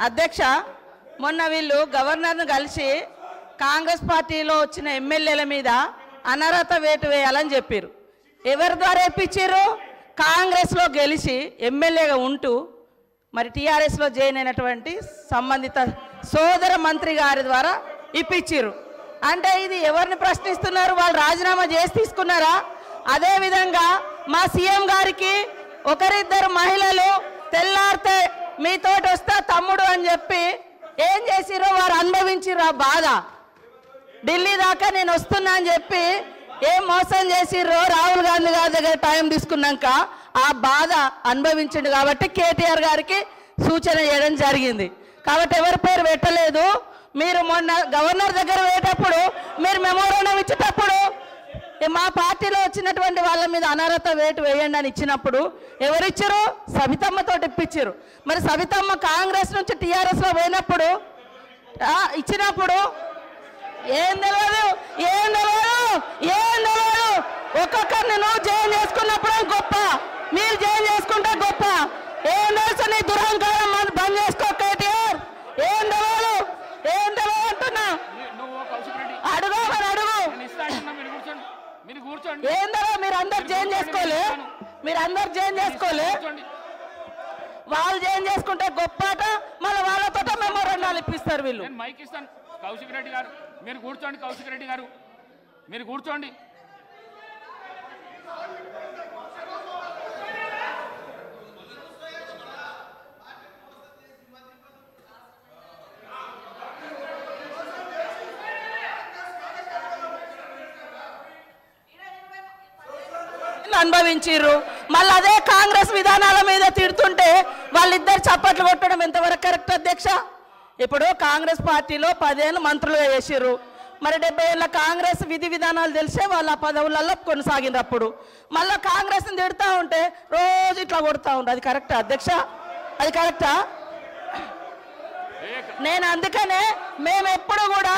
అధ్యక్ష, మొన్న వీళ్ళు గవర్నర్ను కలిసి కాంగ్రెస్ పార్టీలో వచ్చిన ఎమ్మెల్యేల మీద అనర్హత వేటు వేయాలని చెప్పారు. ఎవరి ద్వారా ఇప్పించారు? కాంగ్రెస్లో గెలిచి ఎమ్మెల్యేగా ఉంటూ మరి టీఆర్ఎస్లో జాయిన్ అయినటువంటి సంబంధిత సోదర మంత్రి గారి ద్వారా ఇప్పించారు. అంటే ఇది ఎవరిని ప్రశ్నిస్తున్నారు? వాళ్ళు రాజీనామా చేసి తీసుకున్నారా? అదేవిధంగా మా సీఎం గారికి ఒకరిద్దరు మహిళలు తెల్లారితే మీతోటి వస్తా తమ్ముడు అని చెప్పి ఏం చేసిరో వారు అనుభవించిర్రు ఆ బాధ. ఢిల్లీ దాకా నేను వస్తున్నా అని చెప్పి ఏం మోసం చేసిర్రో రాహుల్ గాంధీ గారి దగ్గర టైం తీసుకున్నాక ఆ బాధ అనుభవించిండు. కాబట్టి కేటీఆర్ గారికి సూచన చేయడం జరిగింది. కాబట్టి ఎవరి పేరు పెట్టలేదు. మీరు మొన్న గవర్నర్ దగ్గర పోయేటప్పుడు మీరు మెమోరాండం ఇచ్చేటప్పుడు మా పార్టీలో వచ్చినటువంటి వాళ్ళ మీద అనర్హత వేటు వేయండి అని ఇచ్చినప్పుడు ఎవరిచ్చారు? సవితమ్మతో ఇప్పించారు. మరి సవితమ్మ కాంగ్రెస్ నుంచి టీఆర్ఎస్లో పోయినప్పుడు ఇచ్చినప్పుడు ఏం తెలియదు, ఏం తెలియదు, ఏం తెలియదు. ఒక్కొక్కరిని నువ్వు జాయిన్ చేసుకున్నప్పుడు గొప్ప, మీరు జాయిన్ చేసుకుంటే గొప్ప. ఏం తెలుసు నీ దురహంకారం బంద్ చేసుకో కేటీఆర్. ఏం తెలియదు, ఏం తెలియదు అంటున్నా. అడుగు మరి అడుగు. ఏందో మీరు అందరు జాయిన్ చేసుకోలే, మీరు అందరు జాయిన్ చేసుకోలే. వాళ్ళు జాయిన్ చేసుకుంటే గొప్పట, మళ్ళీ వాళ్ళతో మెమోరాండాలు ఇప్పిస్తారు వీళ్ళు. మైక్ ఇస్తాను. కౌశిక్ రెడ్డి గారు మీరు కూర్చోండి. కౌశిక్ రెడ్డి గారు మీరు కూర్చోండి. అనుభవించిర్రు. మళ్ళీ అదే కాంగ్రెస్ విధానాల మీద తిడుతుంటే వాళ్ళిద్దరు చప్పట్లు కొట్టడం ఎంతవరకు కరెక్ట్ అధ్యక్ష? ఇప్పుడు కాంగ్రెస్ పార్టీలో 10 ఏళ్ళు మంత్రులుగా చేసిర్రు. మరి 70 ఏళ్ళ కాంగ్రెస్ విధి విధానాలు తెలిసే వాళ్ళ పదవులలో కొనసాగినప్పుడు మళ్ళీ కాంగ్రెస్ని తిడుతూ ఉంటే రోజు ఇట్లా కొడుతూ ఉండే. అది కరెక్టా అధ్యక్ష? అది కరెక్టా? నేను అందుకనే మేమెప్పుడు కూడా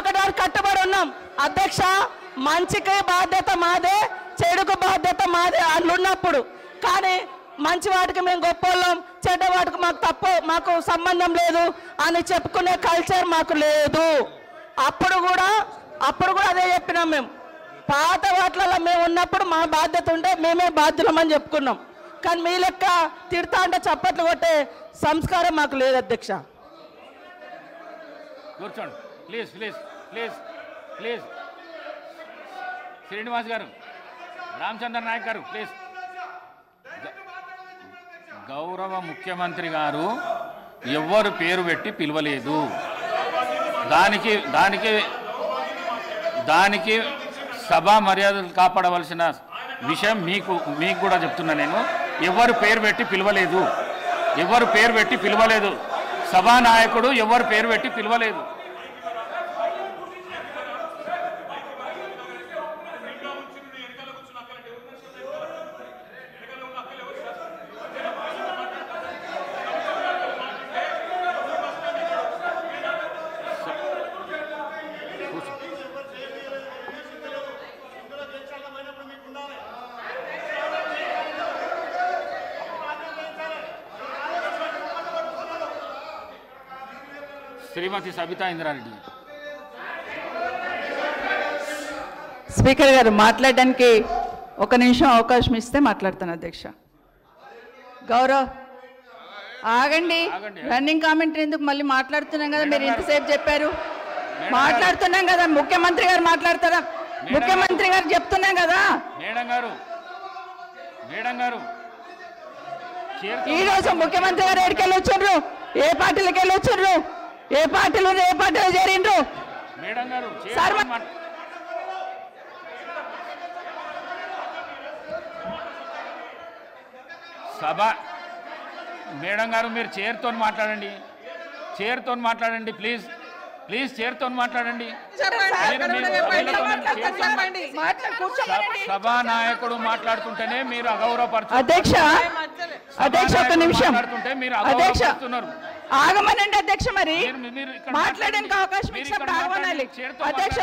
ఒకటి కట్టుబడి ఉన్నాం అధ్యక్ష. మంచికి బాధ్యత మాదే, చెడుకు బాధ్యత మాదే అట్లున్నప్పుడు. కానీ మంచి వాటికి మేము గొప్పవాళ్ళం, చెడ్డ వాటికి మాకు సంబంధం లేదు అని చెప్పుకునే కల్చర్ మాకు లేదు. అప్పుడు కూడా అదే చెప్పినాం. మేము పాత వాటిలలో మేము ఉన్నప్పుడు మా బాధ్యత ఉంటే మేమే బాధ్యులమని చెప్పుకున్నాం. కానీ మీ లెక్క తిడతా అంటే చప్పట్లు కొట్టే సంస్కారం మాకు లేదు అధ్యక్ష. కూర్చోండి please please please please. Srinivas గారు, రామచంద్ర నాయక్ గారు ప్లీజ్. గౌరవ ముఖ్యమంత్రి గారు ఎవ్వరు పేరు పెట్టి పిలవలేదు. దానికి సభా మర్యాదలు కాపాడవలసిన విషయం మీకు కూడా చెప్తున్నా. నేను ఎవరు పేరు పెట్టి పిలవలేదు, ఎవరు పేరు పెట్టి పిలవలేదు. సభానాయకుడు ఎవరు పేరు పెట్టి పిలవలేదు. శ్రీమతి సబితా ఇంద్రారెడ్డి. స్పీకర్ గారు మాట్లాడడానికి 1 నిమిషం అవకాశం ఇస్తే మాట్లాడతాను అధ్యక్ష. గౌరవ్ ఆగండి. రన్నింగ్ కామెంట్ ఎందుకు? మళ్ళీ మాట్లాడుతున్నాం కదా, మీరు ఇంతసేపు చెప్పారు. మాట్లాడుతున్నాం కదా, ముఖ్యమంత్రి గారు మాట్లాడతారా? ముఖ్యమంత్రి గారు చెప్తున్నాం కదా. మేడం గారు ఈరోజు ముఖ్యమంత్రి గారు ఎక్కడికి వెళ్ళి వచ్చారు? ఏ పార్టీలకు వెళ్ళి వచ్చారు? ఏ పార్టీలో చేరిండ్రు? మేడం గారు సభ మేడం గారు మీరు చైర్తో మాట్లాడండి ప్లీజ్ ప్లీజ్. చైర్తో మాట్లాడండి. సభానాయకుడు మాట్లాడుతుంటేనే మీరు అగౌరవపరుస్తున్నారు. అధ్యక్ష 1 నిమిషం మీరు అగౌరవపరుస్తున్నారు. ఆగమనండి అధ్యక్ష. మరి మాట్లాడడానికి అవకాశం ఇచ్చినప్పుడు ఆగమనాలి అధ్యక్ష.